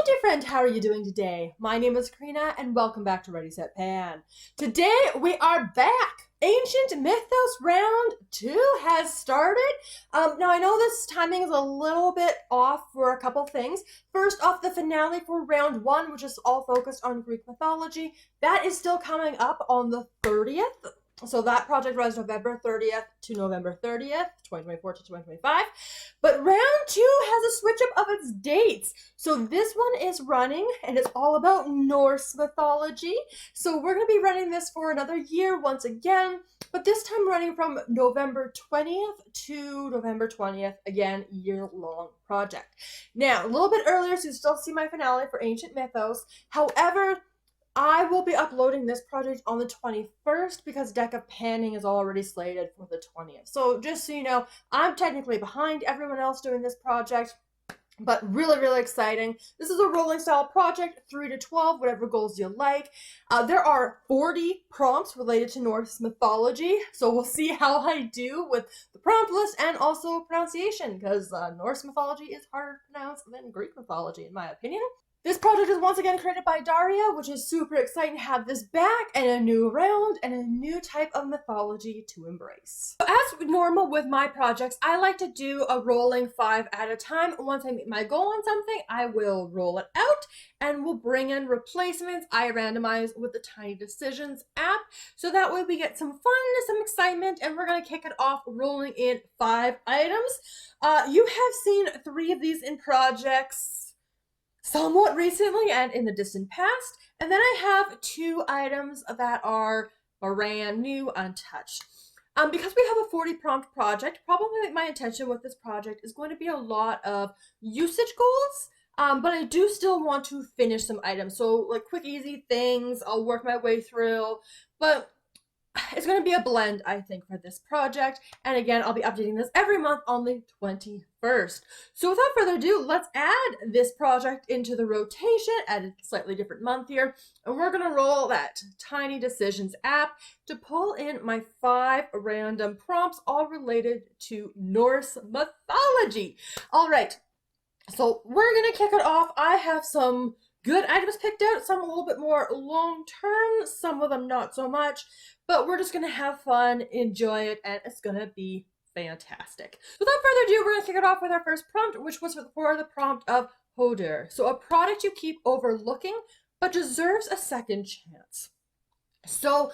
dear friend, how are you doing today? My name is Karina and welcome back to Ready Set Pan. Today we are back! Ancient Mythos Round 2 has started. Now I know this timing is a little bit off for a couple things. First off, the finale for Round 1, which is all focused on Greek mythology, that is still coming up on the 30th. So that project runs November 30th to November 30th, 2024 to 2025. But round 2 has a switch up of its dates. So this one is running, and it's all about Norse mythology. So we're going to be running this for another year once again, but this time running from November 20th to November 20th, again, year-long project. Now, a little bit earlier, so you still see my finale for Ancient Mythos. However, I will be uploading this project on the 21st because Deck of Panning is already slated for the 20th. So just so you know, I'm technically behind everyone else doing this project, but really, really exciting. This is a rolling style project, 3 to 12, whatever goals you like. There are 40 prompts related to Norse mythology, so we'll see how I do with the prompt list and also pronunciation, because Norse mythology is harder to pronounce than Greek mythology, in my opinion. This project is once again created by Darya, which is super exciting to have this back, and a new round, and a new type of mythology to embrace. As normal with my projects, I like to do a rolling 5 at a time. Once I meet my goal on something, I will roll it out, and we'll bring in replacements. I randomize with the Tiny Decisions app, so that way we get some fun, some excitement, and we're going to kick it off rolling in 5 items. You have seen 3 of these in projects somewhat recently and in the distant past, and then I have 2 items that are brand new, untouched. Because we have a 40 prompt project, probably my intention with this project is going to be a lot of usage goals, but I do still want to finish some items. So like quick, easy things, I'll work my way through, but it's going to be a blend, I think, for this project. And again, I'll be updating this every month on the 21st. So without further ado, let's add this project into the rotation at a slightly different month here. And we're going to roll that Tiny Decisions app to pull in my 5 random prompts, all related to Norse mythology. All right, so we're going to kick it off. I have some good items picked out, some a little bit more long-term, some of them not so much, but we're just going to have fun, enjoy it, and it's going to be fantastic. Without further ado, we're going to kick it off with our first prompt, which was for the prompt of Hodr. So a product you keep overlooking, but deserves a second chance. So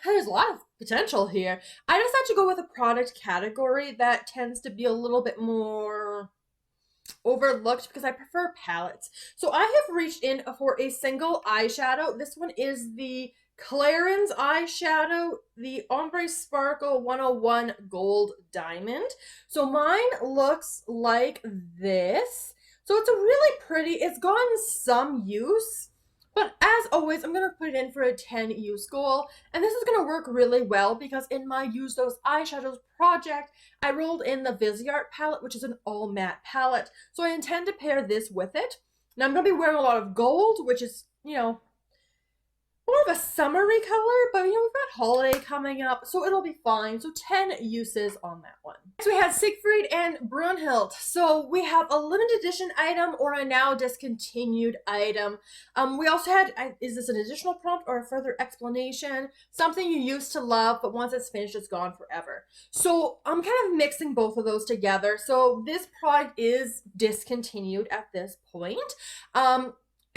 there's a lot of potential here. I decided to go with a product category that tends to be a little bit more overlooked because I prefer palettes. So I have reached in for a single eyeshadow. This one is the Clarins eyeshadow, the Ombre Sparkle 101 Gold Diamond. So mine looks like this. So it's a really pretty, it's gotten some use, but as always, I'm going to put it in for a 10 use goal. And this is going to work really well because in my Use Those Eyeshadows project, I rolled in the Viseart palette, which is an all matte palette. So I intend to pair this with it. Now I'm going to be wearing a lot of gold, which is, you know, more of a summery color, but you know, we've got holiday coming up, so it'll be fine. So 10 uses on that one. Next we have Siegried and Brunhild. So we have a limited edition item or a now discontinued item. We also had, is this an additional prompt or a further explanation? Something you used to love, but once it's finished, it's gone forever. So I'm kind of mixing both of those together. So this product is discontinued at this point.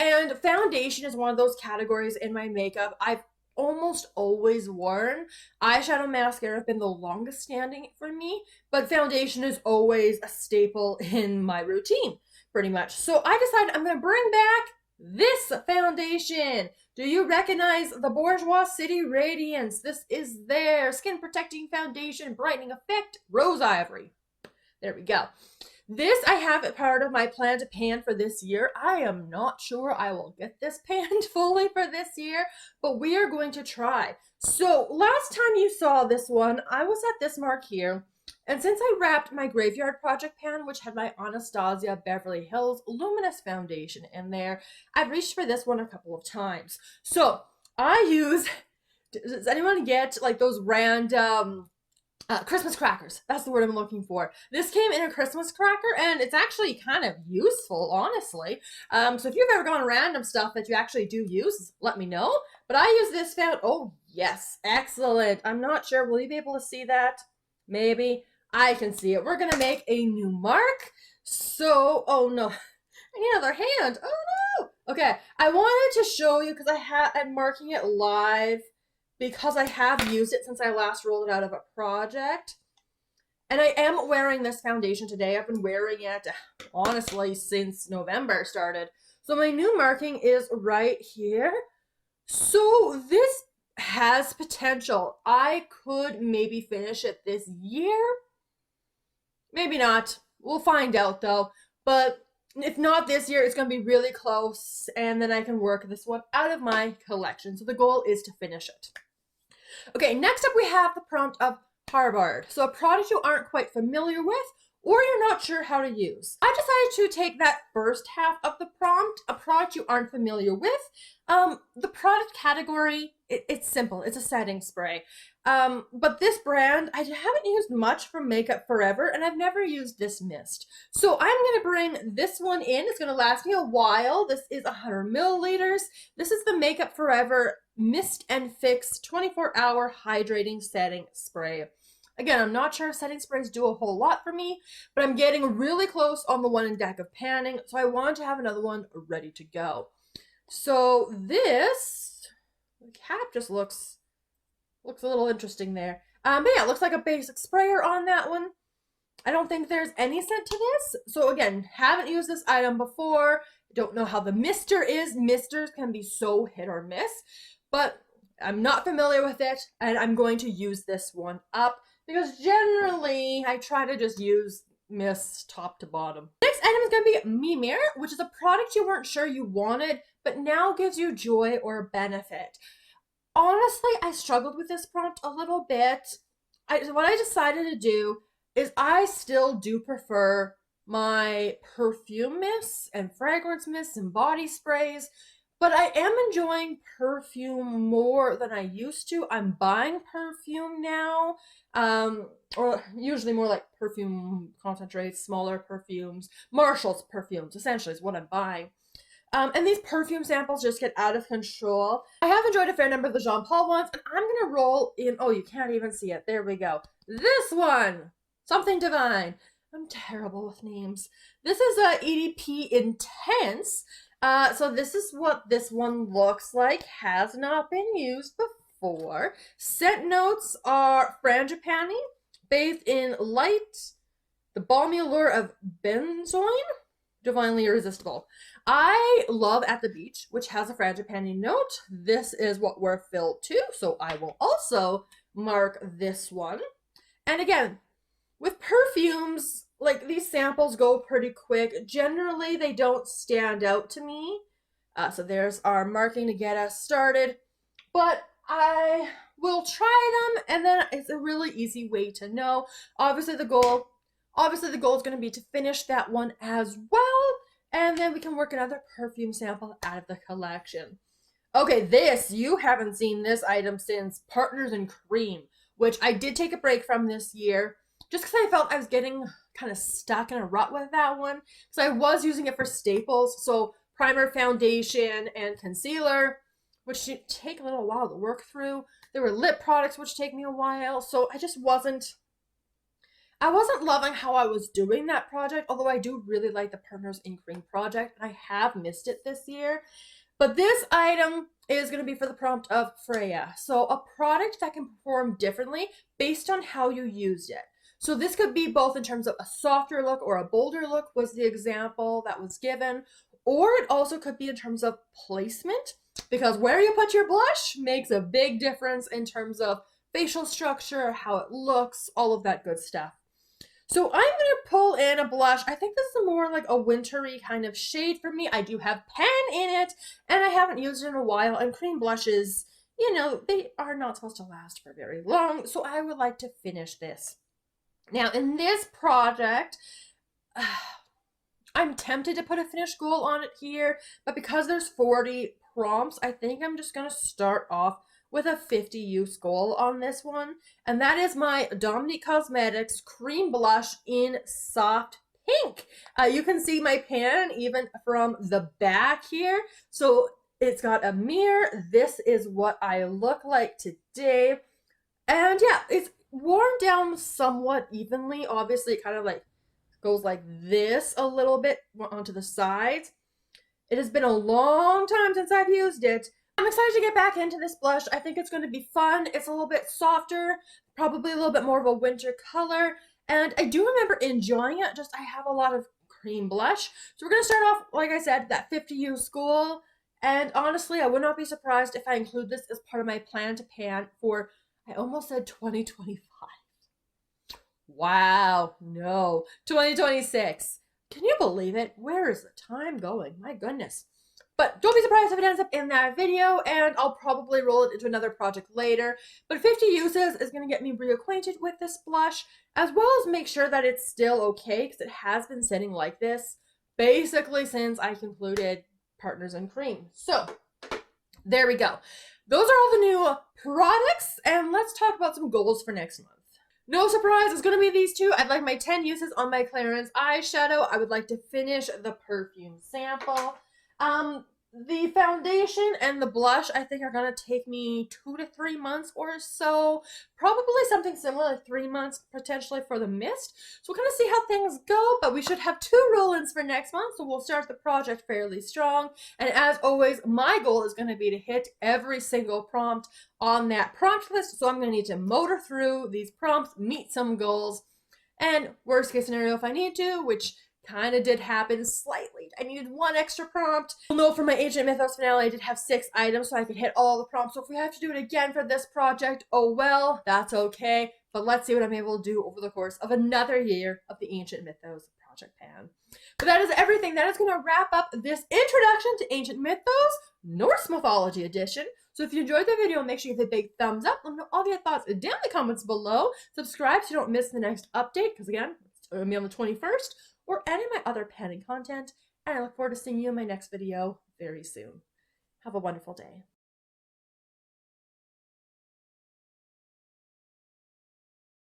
And foundation is one of those categories in my makeup I've almost always worn. Eyeshadow mascara have been the longest standing for me, but foundation is always a staple in my routine, pretty much. So I decided I'm going to bring back this foundation. Do you recognize the Bourjois City Radiance? This is their skin protecting foundation, brightening effect, rose ivory. There we go. This I have a part of my plan to pan for this year. I am not sure I will get this panned fully for this year, but we are going to try. So last time you saw this one, I was at this mark here. And since I wrapped my Graveyard Project pan, which had my Anastasia Beverly Hills Luminous Foundation in there, I've reached for this one a couple of times. So I use, does anyone get like those random Christmas crackers. That's the word I'm looking for. This came in a Christmas cracker, and it's actually kind of useful, honestly. So if you've ever gone random stuff that you actually do use, let me know. But I use this found. Oh, yes. Excellent. I'm not sure. Will you be able to see that? Maybe. I can see it. We're going to make a new mark. So, oh no. I need another hand. Oh no. Okay. I wanted to show you because I'm marking it live because I have used it since I last rolled it out of a project. And I am wearing this foundation today. I've been wearing it, honestly, since November started. So my new marking is right here. So this has potential. I could maybe finish it this year. Maybe not. We'll find out, though. But if not this year, it's going to be really close. And then I can work this one out of my collection. So the goal is to finish it. Okay, next up we have the prompt of Harbard. So a product you aren't quite familiar with or you're not sure how to use. I decided to take that first half of the prompt, a product you aren't familiar with. The product category, it's simple. It's a setting spray. But this brand, I haven't used much from Makeup Forever, and I've never used this mist. So I'm going to bring this one in. It's going to last me a while. This is 100 milliliters. This is the Makeup Forever Mist and Fix 24-hour hydrating setting spray. Again, I'm not sure setting sprays do a whole lot for me, but I'm getting really close on the one in deck of panning, so I wanted to have another one ready to go. So this, the cap just looks a little interesting there. But yeah, it looks like a basic sprayer on that one. I don't think there's any scent to this. So again, haven't used this item before. Don't know how the mister is. Misters can be so hit or miss, but I'm not familiar with it, and I'm going to use this one up because generally I try to just use mist top to bottom. Next item is going to be Mimir, which is a product you weren't sure you wanted, but now gives you joy or benefit. Honestly, I struggled with this prompt a little bit. What I decided to do is I still do prefer my perfume mists and fragrance mists and body sprays, but I am enjoying perfume more than I used to. I'm buying perfume now, or usually more like perfume concentrates, smaller perfumes. Marshall's perfumes, essentially, is what I'm buying. And these perfume samples just get out of control. I have enjoyed a fair number of the Jean Paul ones, and I'm going to roll in, oh, you can't even see it. There we go. This one, Something Divine. I'm terrible with names. This is a EDP Intense. So this is what this one looks like. Has not been used before. Scent notes are frangipani, bathed in light, the balmy allure of benzoin, divinely irresistible. I love At the Beach, which has a frangipani note. This is what we're filled to, so I will also mark this one. And again, with perfumes, like these samples go pretty quick. Generally, they don't stand out to me. So there's our marking to get us started. But I will try them, and then it's a really easy way to know. Obviously the goal is going to be to finish that one as well, and then we can work another perfume sample out of the collection. Okay, you haven't seen this item since Partners in Cream, which I did take a break from this year, just because I felt I was getting kind of stuck in a rut with that one. So I was using it for staples, so primer, foundation, and concealer, which take a little while to work through. There were lip products, which take me a while, so I wasn't loving how I was doing that project, although I do really like the Partners in Cream project, and I have missed it this year. But this item is going to be for the prompt of Freyja. So a product that can perform differently based on how you used it. So this could be both in terms of a softer look or a bolder look was the example that was given. Or it also could be in terms of placement, because where you put your blush makes a big difference in terms of facial structure, how it looks, all of that good stuff. So I'm going to pull in a blush. I think this is more like a wintry kind of shade for me. I do have pan in it, and I haven't used it in a while. And cream blushes, you know, they are not supposed to last for very long. So I would like to finish this. Now, in this project, I'm tempted to put a finish goal on it here. But because there's 40 prompts, I think I'm just going to start off with a 50 use goal on this one, and that is my Dominque Cosmetics Cream Blush in Soft Pink. You can see my pan even from the back here. So it's got a mirror. This is what I look like today. And yeah, it's worn down somewhat evenly. Obviously, it kind of like goes like this a little bit onto the sides. It has been a long time since I've used it. I'm excited to get back into this blush. I think it's going to be fun. It's a little bit softer, probably a little bit more of a winter color. And I do remember enjoying it, just I have a lot of cream blush. So we're going to start off, like I said, that 50 use goal. And honestly, I would not be surprised if I include this as part of my plan to pan for, I almost said 2025. Wow, no, 2026. Can you believe it? Where is the time going? My goodness. But don't be surprised if it ends up in that video, and I'll probably roll it into another project later. But 50 uses is going to get me reacquainted with this blush, as well as make sure that it's still okay, because it has been sitting like this basically since I concluded Partners in Cream. So there we go. Those are all the new products, and let's talk about some goals for next month. No surprise, it's going to be these two. I'd like my 10 uses on my Clarins eyeshadow. I would like to finish the perfume sample. The foundation and the blush, I think, are going to take me 2 to 3 months or so. Probably something similar, like 3 months potentially for the mist. So we're going to see how things go, but we should have 2 roll-ins for next month, so we'll start the project fairly strong. And as always, my goal is going to be to hit every single prompt on that prompt list, so I'm going to need to motor through these prompts, meet some goals, and worst case scenario if I need to, which kind of did happen slightly. I needed 1 extra prompt. You'll know for my Ancient Mythos finale, I did have 6 items so I could hit all the prompts. So if we have to do it again for this project, oh well, that's okay. But let's see what I'm able to do over the course of another year of the Ancient Mythos project pan. But that is everything. That is going to wrap up this introduction to Ancient Mythos Norse Mythology edition. So if you enjoyed the video, make sure you hit a big thumbs up. Let me know all your thoughts down in the comments below. Subscribe so you don't miss the next update, because again, it's going to be on the 21st. Or any of my other panning content, and I look forward to seeing you in my next video very soon. Have a wonderful day.